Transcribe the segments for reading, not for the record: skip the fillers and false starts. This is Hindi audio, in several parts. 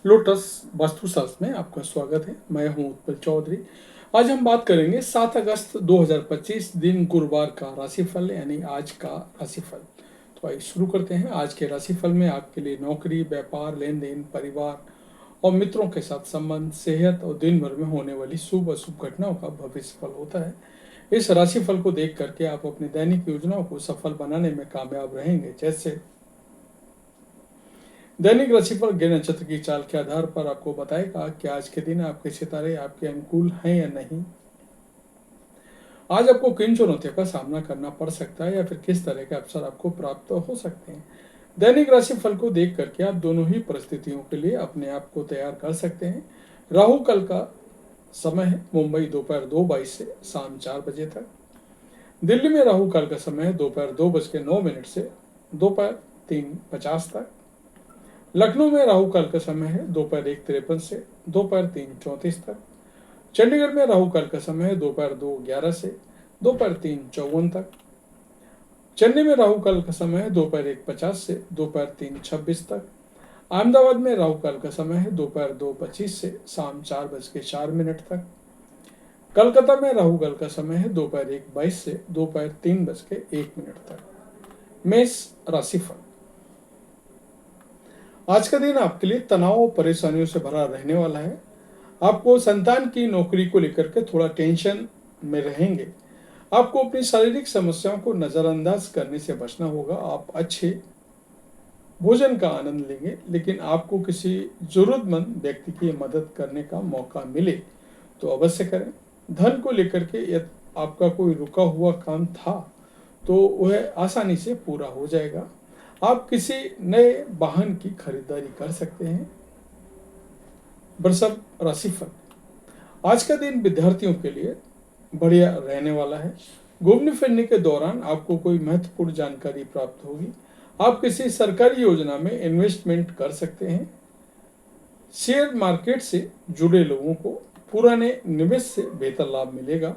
लोटस वास्तुशास्त्र में आपका स्वागत है। मैं हूं उत्पल चौधरी। आज हम बात करेंगे 7 अगस्त 2025 दिन गुरुवार का राशिफल यानी आज का राशिफल। तो आइए शुरू करते हैं। आज के राशिफल में आपके लिए नौकरी, व्यापार, लेन देन, परिवार और मित्रों के साथ संबंध, सेहत और दिन भर में होने वाली शुभ अशुभ घटनाओं का भविष्यफल होता है। इस राशिफल को देख करके आप अपनी दैनिक योजनाओं को सफल बनाने में कामयाब रहेंगे। जैसे दैनिक राशिफल ग्रह नक्षत्र की चाल के आधार पर आपको बताएगा कि आज के दिन आपके सितारे आपके अनुकूल हैं या नहीं। आज आपको किन चुनौतियों का सामना करना पड़ सकता है या फिर किस तरह के अवसर आपको प्राप्त हो सकते हैं। दैनिक राशिफल को देख करके आप दोनों ही परिस्थितियों के लिए अपने आप को तैयार कर सकते हैं। राहु कल का समय है मुंबई दोपहर 2:22 से शाम 4 बजे तक। दिल्ली में राहु काल का समय है दोपहर 2:09 से दोपहर 3:50 तक। लखनऊ में राहु काल का समय है दोपहर 1:53 से दोपहर 3:34 तक। चंडीगढ़ में राहु काल का समय है दोपहर 2:11 से दोपहर 3:54 तक। चेन्नई में राहु काल का समय है दोपहर 1:50 से दोपहर 3:26 तक। अहमदाबाद में राहु काल का समय है दोपहर 2:25 से शाम 4:04 तक। कलकत्ता में राहु काल का समय है दोपहर 1:22 से दोपहर 3:01 तक। मेष राशिफल। आज का दिन आपके लिए तनाव और परेशानियों से भरा रहने वाला है। आपको संतान की नौकरी को लेकर के थोड़ा टेंशन में रहेंगे। आपको अपनी शारीरिक समस्याओं को नजरअंदाज करने से बचना होगा। आप अच्छे भोजन का आनंद लेंगे, लेकिन आपको किसी जरूरतमंद व्यक्ति की मदद करने का मौका मिले तो अवश्य करें। धन को लेकर के यदि आपका कोई रुका हुआ काम था तो वह आसानी से पूरा हो जाएगा। आप किसी नए वाहन की खरीदारी कर सकते हैं। वृषभ राशिफल। आज का दिन विद्यार्थियों के लिए बढ़िया रहने वाला है। घूमने फिरने के दौरान आपको कोई महत्वपूर्ण जानकारी प्राप्त होगी। आप किसी सरकारी योजना में इन्वेस्टमेंट कर सकते हैं। शेयर मार्केट से जुड़े लोगों को पुराने निवेश से बेहतर लाभ मिलेगा।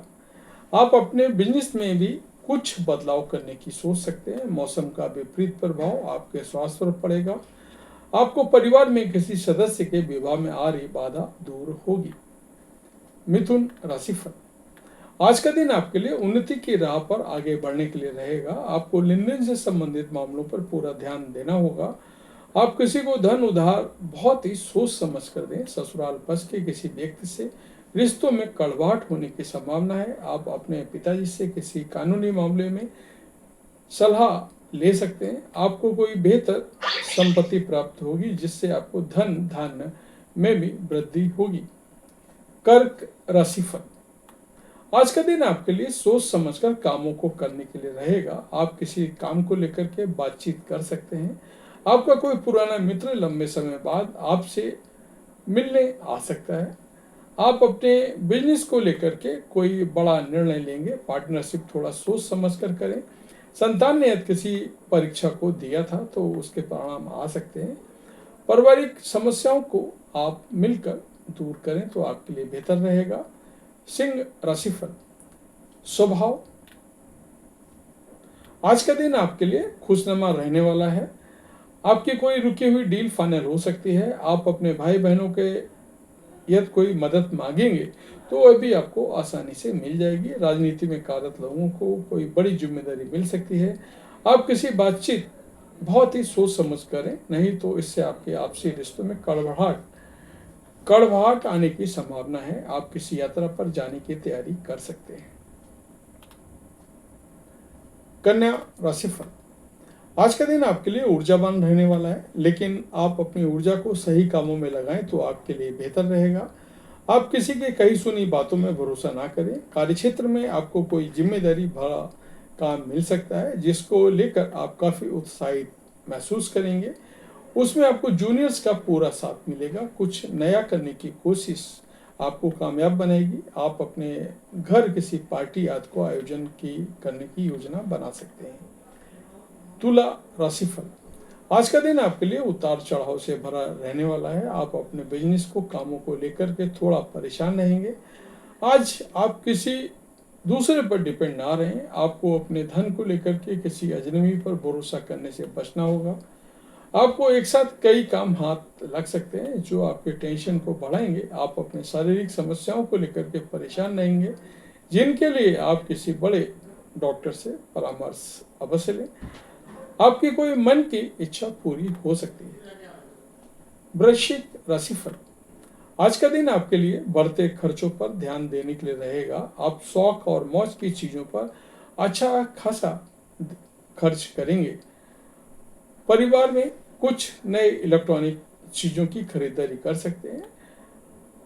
आप अपने बिजनेस में भी कुछ बदलाव करने की सोच सकते हैं। मौसम का विपरीत प्रभाव आपके स्वास्थ्य पर पड़ेगा। आपको परिवार में किसी सदस्य के विवाह में आ रही बाधा दूर होगी। मिथुन राशिफल। आज का दिन आपके लिए उन्नति की राह पर आगे बढ़ने के लिए रहेगा। आपको लेन देन से संबंधित मामलों पर पूरा ध्यान देना होगा। आप किसी को धन उधार बहुत ही सोच समझ कर दें। ससुराल पक्ष के किसी व्यक्ति से रिश्तों में कड़वाहट होने की संभावना है। आप अपने पिताजी से किसी कानूनी मामले में सलाह ले सकते हैं। आपको कोई बेहतर संपत्ति प्राप्त होगी जिससे आपको धन धान्य में भी वृद्धि होगी। कर्क राशिफल। आज का दिन आपके लिए सोच समझकर कामों को करने के लिए रहेगा। आप किसी काम को लेकर के बातचीत कर सकते हैं। आपका कोई पुराना मित्र लंबे समय बाद आपसे मिलने आ सकता है। आप अपने बिजनेस को लेकर के कोई बड़ा निर्णय लेंगे। पार्टनरशिप थोड़ा सोच समझ कर करें। संतान ने यदि किसी परीक्षा को दिया था तो उसके परिणाम आ सकते हैं। पारिवारिक समस्याओं को आप मिलकर दूर करें तो आपके लिए बेहतर रहेगा। सिंह राशिफल। स्वभाव। आज का दिन आपके लिए खुशनुमा रहने वाला है। आपकी कोई रुकी हुई डील फाइनल हो सकती है। आप अपने भाई बहनों के यदि कोई मदद मांगेंगे तो वह भी आपको आसानी से मिल जाएगी। राजनीति में कार्यरत लोगों को कोई बड़ी जिम्मेदारी मिल सकती है। आप किसी बातचीत बहुत ही सोच समझ करें, नहीं तो इससे आपके आपसी रिश्तों में कड़वाहट आने की संभावना है। आप किसी यात्रा पर जाने की तैयारी कर सकते हैं। कन्या राशिफल। आज का दिन आपके लिए ऊर्जावान रहने वाला है, लेकिन आप अपनी ऊर्जा को सही कामों में लगाएं तो आपके लिए बेहतर रहेगा। आप किसी के कही सुनी बातों में भरोसा ना करें। कार्यक्षेत्र में आपको कोई जिम्मेदारी भरा काम मिल सकता है जिसको लेकर आप काफी उत्साहित महसूस करेंगे। उसमें आपको जूनियर्स का पूरा साथ मिलेगा। कुछ नया करने की कोशिश आपको कामयाब बनाएगी। आप अपने घर किसी पार्टी आदि को आयोजन करने की योजना बना सकते हैं। तुला राशिफल। आज का दिन आपके लिए उतार चढ़ाव से भरा रहने वाला है। आप अपने बिजनेस को कामों को लेकर के थोड़ा परेशान रहेंगे। आज आप किसी दूसरे पर डिपेंड ना रहें। आपको अपने धन को लेकर के किसी अजनबी पर भरोसा करने से बचना होगा। आपको एक साथ कई काम हाथ लग सकते हैं जो आपके टेंशन को बढ़ाएंगे। आप अपने शारीरिक समस्याओं को लेकर के परेशान रहेंगे, जिनके लिए आप किसी बड़े डॉक्टर से परामर्श अवश्य लें। आपकी कोई मन की इच्छा पूरी हो सकती है। वृश्चिक राशिफल। आज का दिन आपके लिए बढ़ते खर्चों पर ध्यान देने के लिए रहेगा। आप शौक और मौज की चीजों पर अच्छा खासा खर्च करेंगे। परिवार में कुछ नए इलेक्ट्रॉनिक चीजों की खरीदारी कर सकते हैं।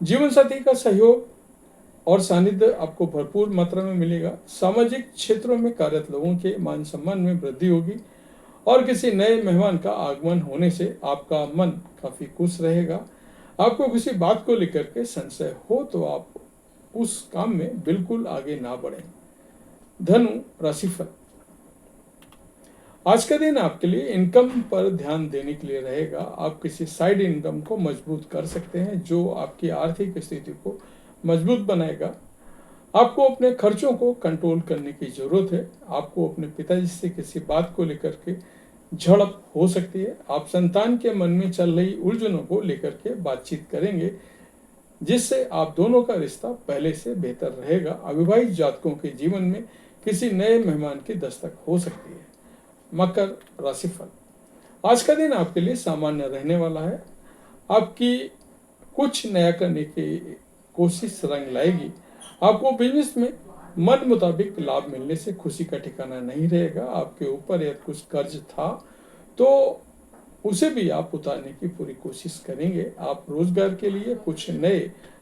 जीवन साथी का सहयोग और सानिध्य आपको भरपूर मात्रा में मिलेगा। सामाजिक क्षेत्रों में कार्यरत लोगों के मान सम्मान में वृद्धि होगी और किसी नए मेहमान का आगमन होने से आपका मन काफी खुश रहेगा। आपको किसी बात को लेकर के संशय हो तो आप उस काम में बिल्कुल आगे ना बढ़ें। धनु राशिफल। आज का दिन आपके लिए इनकम पर ध्यान देने के लिए रहेगा। आप किसी साइड इनकम को मजबूत कर सकते हैं जो आपकी आर्थिक स्थिति को मजबूत बनाएगा। आपको अपने खर्चों को कंट्रोल करने की जरूरत है। आपको अपने पिताजी से किसी बात को लेकर के झड़प हो सकती है। आप संतान के मन में चल रही उलझनों को लेकर के बातचीत करेंगे, जिससे आप दोनों का रिश्ता पहले से बेहतर रहेगा। अविवाहित जातकों के जीवन में किसी नए मेहमान की दस्तक हो सकती है। मकर राशिफल। आज का दिन आपके लिए सामान्य रहने वाला है। आपकी कुछ नया करने की कोशिश रंग लाएगी। आपको बिजनेस में मन मुताबिक लाभ मिलने से खुशी का ठिकाना नहीं रहेगा। आपके ऊपर यदि कुछ कर्ज था तो उसे भी आप उतारने की पूरी कोशिश करेंगे। आप रोजगार के लिए कुछ नए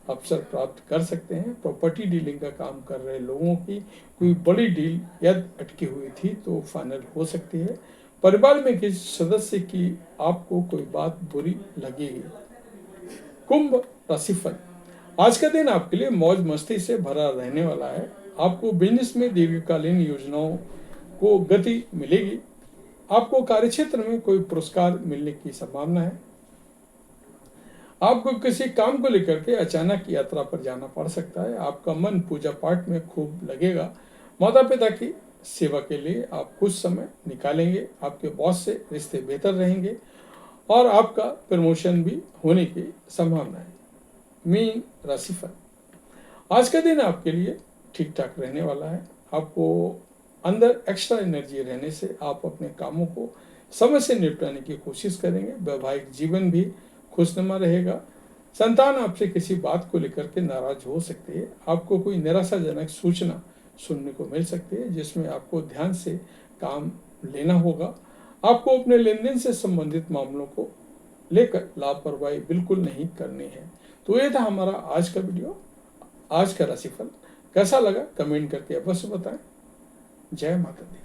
अवसर प्राप्त कर सकते हैं। प्रॉपर्टी डीलिंग का काम कर रहे लोगों की कोई बड़ी डील यदि अटकी हुई थी तो फाइनल हो सकती है। परिवार में किसी सदस्य की आपको कोई बात बुरी लगेगी। कुंभ राशिफल। आज का दिन आपके लिए मौज मस्ती से भरा रहने वाला है। आपको बिजनेस में दीर्घकालीन योजनाओं को गति मिलेगी। आपको कार्यक्षेत्र में कोई पुरस्कार मिलने की संभावना है। आपको किसी काम को लेकर के अचानक यात्रा पर जाना पड़ सकता है। आपका मन पूजा पाठ में खूब लगेगा। माता पिता की सेवा के लिए आप कुछ समय निकालेंगे। आपके बॉस से रिश्ते बेहतर रहेंगे और आपका प्रमोशन भी होने की संभावना है। मीन राशिफल। आज का दिन आपके लिए ठीक ठाक रहने वाला है। आपको अंदर एक्स्ट्रा एनर्जी रहने से आप अपने कामों को समय से निपटाने की कोशिश करेंगे। वैवाहिक जीवन भी खुशनुमा रहेगा। संतान आपसे किसी बात को लेकर के नाराज हो सकती है। आपको कोई निराशाजनक सूचना सुनने को मिल सकती है, जिसमें आपको ध्यान से काम लेना होगा। आपको अपने लेन देन से संबंधित मामलों को लेकर लापरवाही बिल्कुल नहीं करनी है। तो ये था हमारा आज का वीडियो, आज का राशिफल। कैसा लगा कमेंट करके अवश्य बताएं। जय माता दी।